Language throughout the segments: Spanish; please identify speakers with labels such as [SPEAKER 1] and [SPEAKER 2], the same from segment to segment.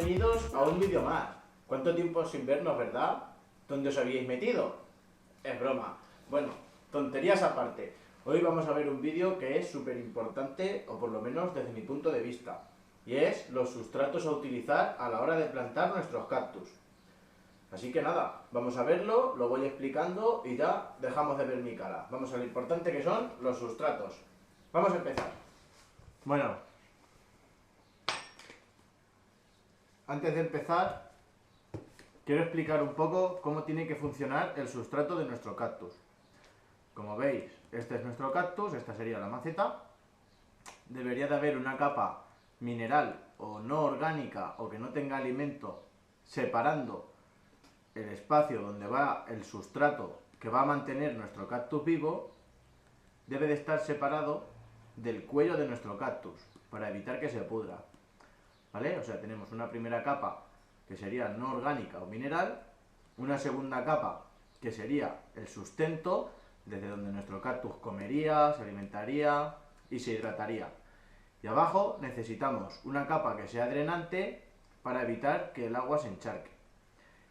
[SPEAKER 1] bienvenidos a un vídeo más. ¿Cuánto tiempo sin vernos, verdad? ¿Dónde os habíais metido? Es broma. Bueno, tonterías aparte. Hoy vamos a ver un vídeo que es súper importante, o por lo menos desde mi punto de vista. Y es los sustratos a utilizar a la hora de plantar nuestros cactus. Así que nada, vamos a verlo, lo voy explicando y ya dejamos de ver mi cara. Vamos a lo importante que son los sustratos. Vamos a empezar. Bueno, antes de empezar, quiero explicar un poco cómo tiene que funcionar el sustrato de nuestro cactus. Como veis, este es nuestro cactus, esta sería la maceta. Debería de haber una capa mineral o no orgánica o que no tenga alimento separando el espacio donde va el sustrato que va a mantener nuestro cactus vivo. Debe de estar separado del cuello de nuestro cactus para evitar que se pudra. ¿Vale? O sea, tenemos una primera capa que sería no orgánica o mineral, una segunda capa que sería el sustento, desde donde nuestro cactus comería, se alimentaría y se hidrataría. Y abajo necesitamos una capa que sea drenante para evitar que el agua se encharque.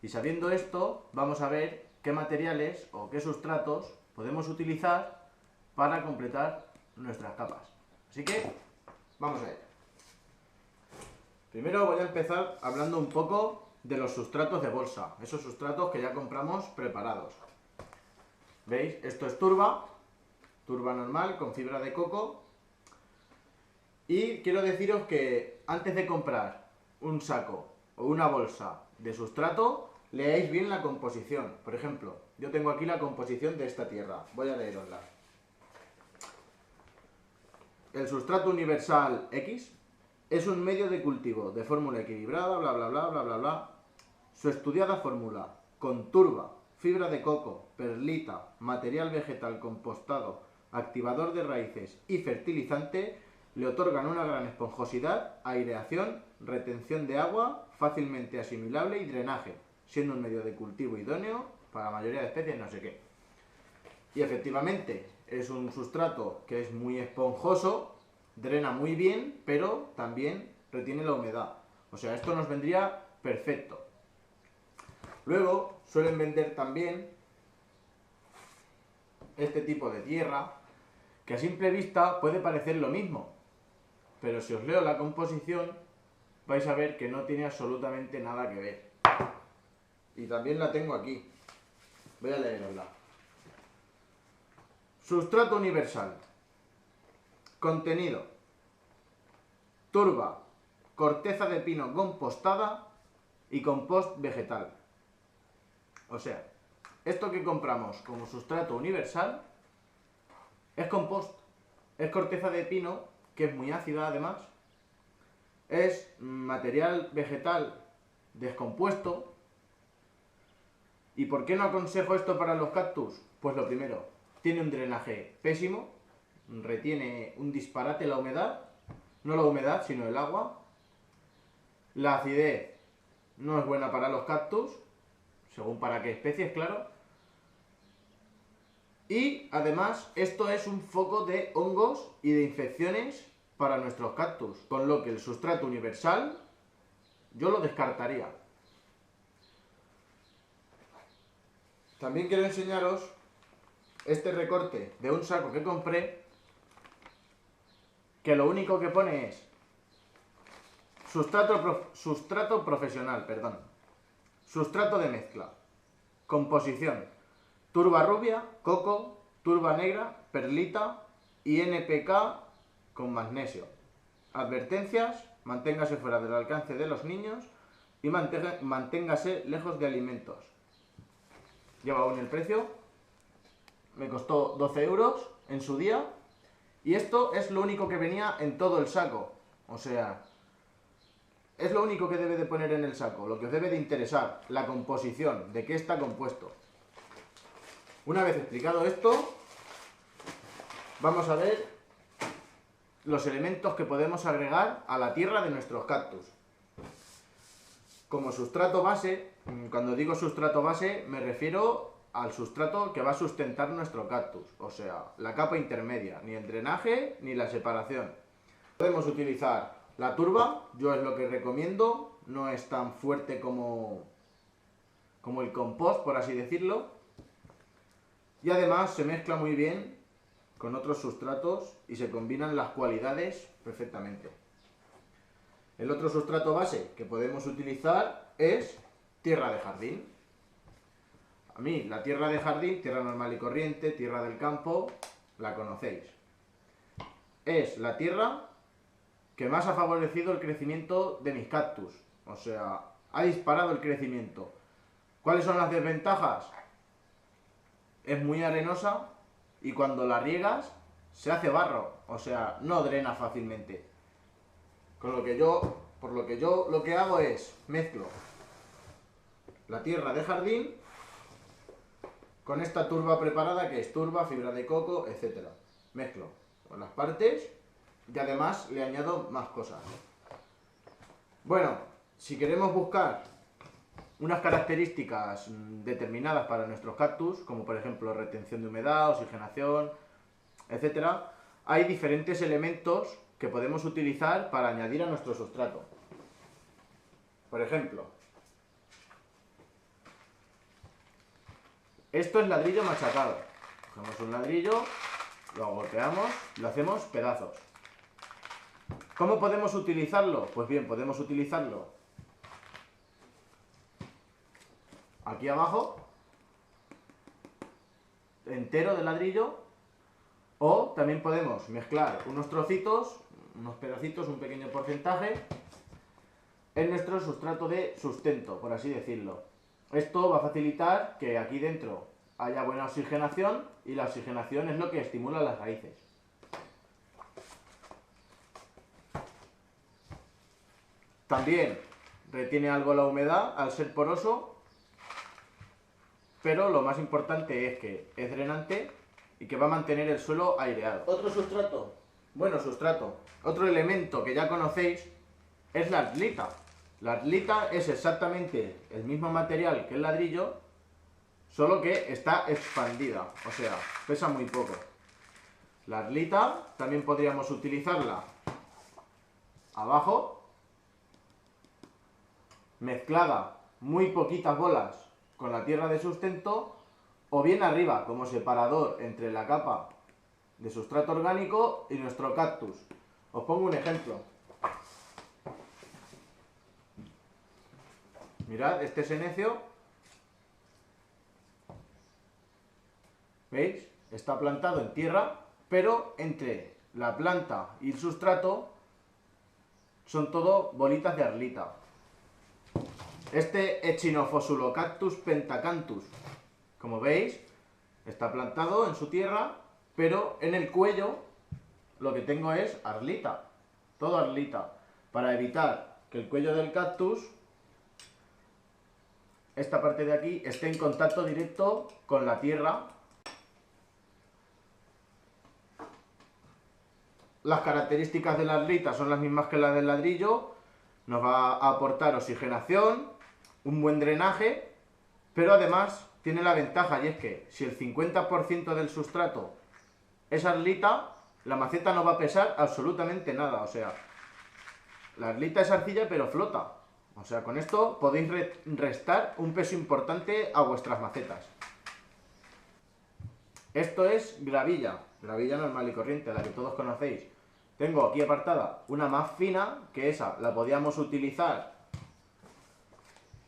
[SPEAKER 1] Y sabiendo esto, vamos a ver qué materiales o qué sustratos podemos utilizar para completar nuestras capas. Así que, vamos a ello. Primero voy a empezar hablando un poco de los sustratos de bolsa, esos sustratos que ya compramos preparados. ¿Veis? Esto es turba normal con fibra de coco. Y quiero deciros que antes de comprar un saco o una bolsa de sustrato, leáis bien la composición. Por ejemplo, yo tengo aquí la composición de esta tierra, voy a leerosla. El sustrato universal X es un medio de cultivo de fórmula equilibrada, bla bla bla bla bla bla. Su estudiada fórmula con turba, fibra de coco, perlita, material vegetal compostado, activador de raíces y fertilizante le otorgan una gran esponjosidad, aireación, retención de agua, fácilmente asimilable y drenaje, siendo un medio de cultivo idóneo para la mayoría de especies no sé qué. Y efectivamente es un sustrato que es muy esponjoso, drena muy bien, pero también retiene la humedad. O sea, esto nos vendría perfecto. Luego suelen vender también este tipo de tierra, que a simple vista puede parecer lo mismo, pero si os leo la composición vais a ver que no tiene absolutamente nada que ver. Y también la tengo aquí. Voy a leerosla. Sustrato universal. Contenido: turba, corteza de pino compostada y compost vegetal. O sea, esto que compramos como sustrato universal es compost, es corteza de pino, que es muy ácida además, es material vegetal descompuesto. ¿Y por qué no aconsejo esto para los cactus? Pues lo primero, tiene un drenaje pésimo, retiene un disparate la humedad, no la humedad sino el agua. La acidez no es buena para los cactus, según para qué especies, claro. Y además esto es un foco de hongos y de infecciones para nuestros cactus, con lo que el sustrato universal yo lo descartaría. También quiero enseñaros este recorte de un saco que compré, que lo único que pone es sustrato profesional, sustrato de mezcla, composición: turba rubia, coco, turba negra, perlita y NPK con magnesio. Advertencias: manténgase fuera del alcance de los niños y manténgase lejos de alimentos. Lleva aún el precio, me costó 12 euros en su día, y esto es lo único que venía en todo el saco. O sea, es lo único que debe de poner en el saco, lo que os debe de interesar, la composición, de qué está compuesto. Una vez explicado esto, vamos a ver los elementos que podemos agregar a la tierra de nuestros cactus. Como sustrato base, cuando digo sustrato base me refiero al sustrato que va a sustentar nuestro cactus, o sea, la capa intermedia, ni el drenaje ni la separación. Podemos utilizar la turba, yo es lo que recomiendo, no es tan fuerte como el compost, por así decirlo. Y además se mezcla muy bien con otros sustratos y se combinan las cualidades perfectamente. El otro sustrato base que podemos utilizar es tierra de jardín. A mí la tierra de jardín, tierra normal y corriente, tierra del campo, la conocéis. Es la tierra que más ha favorecido el crecimiento de mis cactus. O sea, ha disparado el crecimiento. ¿Cuáles son las desventajas? Es muy arenosa y cuando la riegas se hace barro. O sea, no drena fácilmente. Por lo que yo lo que hago es mezclo la tierra de jardín con esta turba preparada que es turba, fibra de coco, etc. Mezclo con las partes y además le añado más cosas. Bueno, si queremos buscar unas características determinadas para nuestros cactus, como por ejemplo retención de humedad, oxigenación, etc., hay diferentes elementos que podemos utilizar para añadir a nuestro sustrato. Por ejemplo, esto es ladrillo machacado. Cogemos un ladrillo, lo golpeamos, lo hacemos pedazos. ¿Cómo podemos utilizarlo? Pues bien, podemos utilizarlo aquí abajo, entero de ladrillo, o también podemos mezclar unos trocitos, unos pedacitos, un pequeño porcentaje, en nuestro sustrato de sustento, por así decirlo. Esto va a facilitar que aquí dentro haya buena oxigenación y la oxigenación es lo que estimula las raíces. También retiene algo la humedad al ser poroso, pero lo más importante es que es drenante y que va a mantener el suelo aireado. Otro sustrato, otro elemento que ya conocéis es la arlita. La arlita es exactamente el mismo material que el ladrillo, solo que está expandida, o sea, pesa muy poco. La arlita también podríamos utilizarla abajo, mezclada muy poquitas bolas con la tierra de sustento, o bien arriba como separador entre la capa de sustrato orgánico y nuestro cactus. Os pongo un ejemplo. Mirad, este senecio, ¿veis? Está plantado en tierra, pero entre la planta y el sustrato son todo bolitas de arlita. Este Echinophosulocactus pentacanthus, como veis, está plantado en su tierra, pero en el cuello lo que tengo es arlita, todo arlita, para evitar que el cuello del cactus, esta parte de aquí, esté en contacto directo con la tierra. Las características de la arlita son las mismas que las del ladrillo, nos va a aportar oxigenación, un buen drenaje, pero además tiene la ventaja y es que si el 50% del sustrato es arlita, la maceta no va a pesar absolutamente nada, o sea, la arlita es arcilla pero flota. O sea, con esto podéis restar un peso importante a vuestras macetas. Esto es gravilla normal y corriente, la que todos conocéis. Tengo aquí apartada una más fina, que esa la podíamos utilizar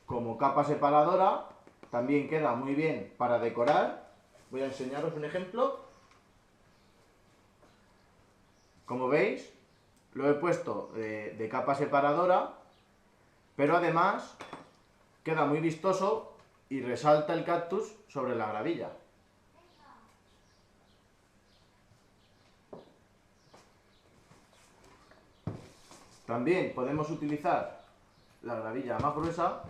[SPEAKER 1] como capa separadora. También queda muy bien para decorar. Voy a enseñaros un ejemplo. Como veis, lo he puesto de capa separadora, pero además queda muy vistoso y resalta el cactus sobre la gravilla. También podemos utilizar la gravilla más gruesa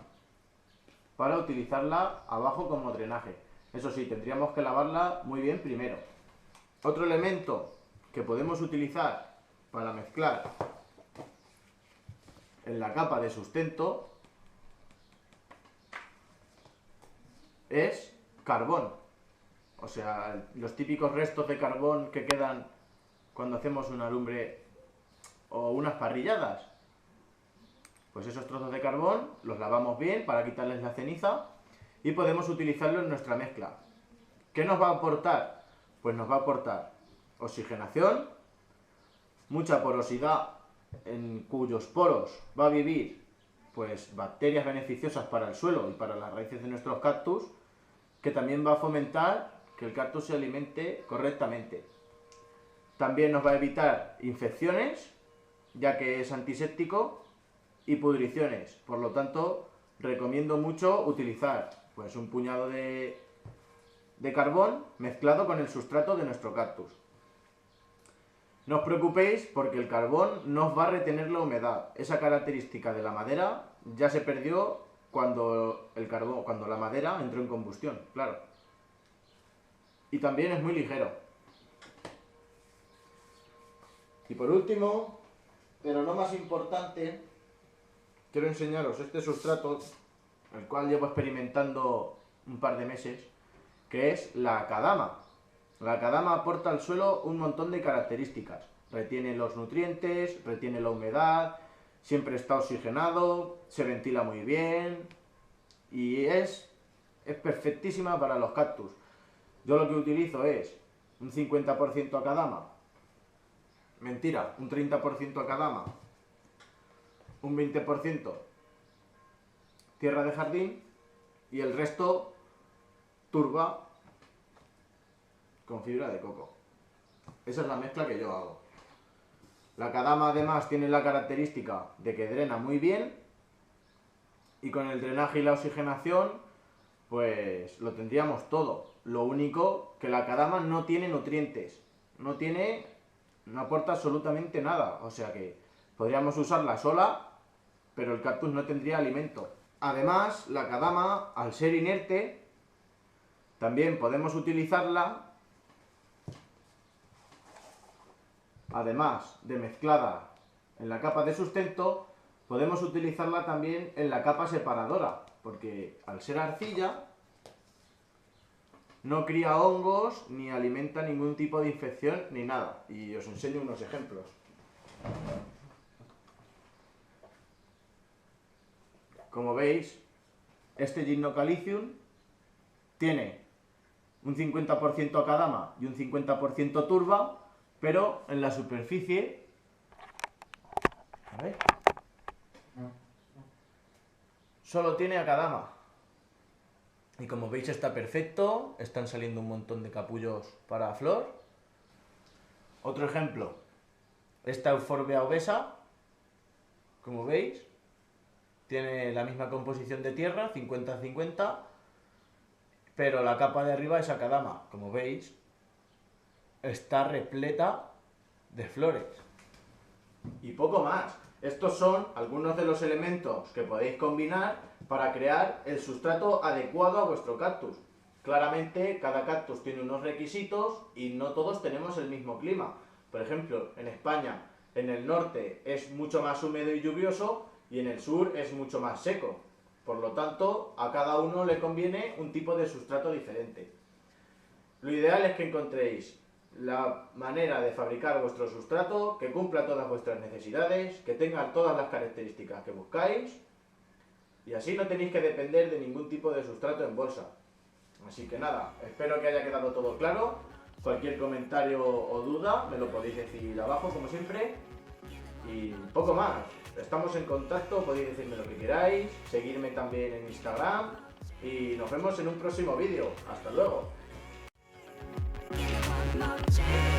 [SPEAKER 1] para utilizarla abajo como drenaje. Eso sí, tendríamos que lavarla muy bien primero. Otro elemento que podemos utilizar para mezclar en la capa de sustento es carbón. O sea, los típicos restos de carbón que quedan cuando hacemos una lumbre o unas parrilladas. Pues esos trozos de carbón los lavamos bien para quitarles la ceniza y podemos utilizarlo en nuestra mezcla. ¿Qué nos va a aportar? Pues nos va a aportar oxigenación, mucha porosidad en cuyos poros va a vivir pues bacterias beneficiosas para el suelo y para las raíces de nuestros cactus, que también va a fomentar que el cactus se alimente correctamente. También nos va a evitar infecciones, ya que es antiséptico, y pudriciones. Por lo tanto, recomiendo mucho utilizar pues un puñado de carbón mezclado con el sustrato de nuestro cactus. No os preocupéis porque el carbón no os va a retener la humedad. Esa característica de la madera ya se perdió cuando la madera entró en combustión, claro. Y también es muy ligero. Y por último, pero no más importante, quiero enseñaros este sustrato, el cual llevo experimentando un par de meses, que es la acadama. La acadama aporta al suelo un montón de características. Retiene los nutrientes, retiene la humedad, siempre está oxigenado, se ventila muy bien y es perfectísima para los cactus. Yo lo que utilizo es un 50% acadama, mentira, un 30% acadama, un 20% tierra de jardín y el resto turba con fibra de coco. Esa es la mezcla que yo hago. La acadama además tiene la característica de que drena muy bien y con el drenaje y la oxigenación pues lo tendríamos todo. Lo único que la acadama no tiene nutrientes, no aporta absolutamente nada, o sea que podríamos usarla sola, pero el cactus no tendría alimento. Además, la acadama, al ser inerte, también podemos utilizarla, además de mezclada en la capa de sustento, podemos utilizarla también en la capa separadora, porque al ser arcilla no cría hongos ni alimenta ningún tipo de infección ni nada. Y os enseño unos ejemplos. Como veis, este Gymnocalcium tiene un 50% acadama y un 50% turba, pero en la superficie, a ver, solo tiene acadama. Y como veis está perfecto, están saliendo un montón de capullos para flor. Otro ejemplo, esta Euphorbia obesa, como veis, tiene la misma composición de tierra, 50-50, pero la capa de arriba es acadama. Como veis, está repleta de flores. Y poco más. Estos son algunos de los elementos que podéis combinar para crear el sustrato adecuado a vuestro cactus. Claramente, cada cactus tiene unos requisitos y no todos tenemos el mismo clima. Por ejemplo, en España, en el norte es mucho más húmedo y lluvioso y en el sur es mucho más seco. Por lo tanto, a cada uno le conviene un tipo de sustrato diferente. Lo ideal es que encontréis la manera de fabricar vuestro sustrato que cumpla todas vuestras necesidades, que tenga todas las características que buscáis y así no tenéis que depender de ningún tipo de sustrato en bolsa. Así que nada, espero que haya quedado todo claro. Cualquier comentario o duda me lo podéis decir abajo como siempre y poco más. Estamos en contacto, podéis decirme lo que queráis, seguirme también en Instagram y nos vemos en un próximo vídeo. Hasta luego.
[SPEAKER 2] Change.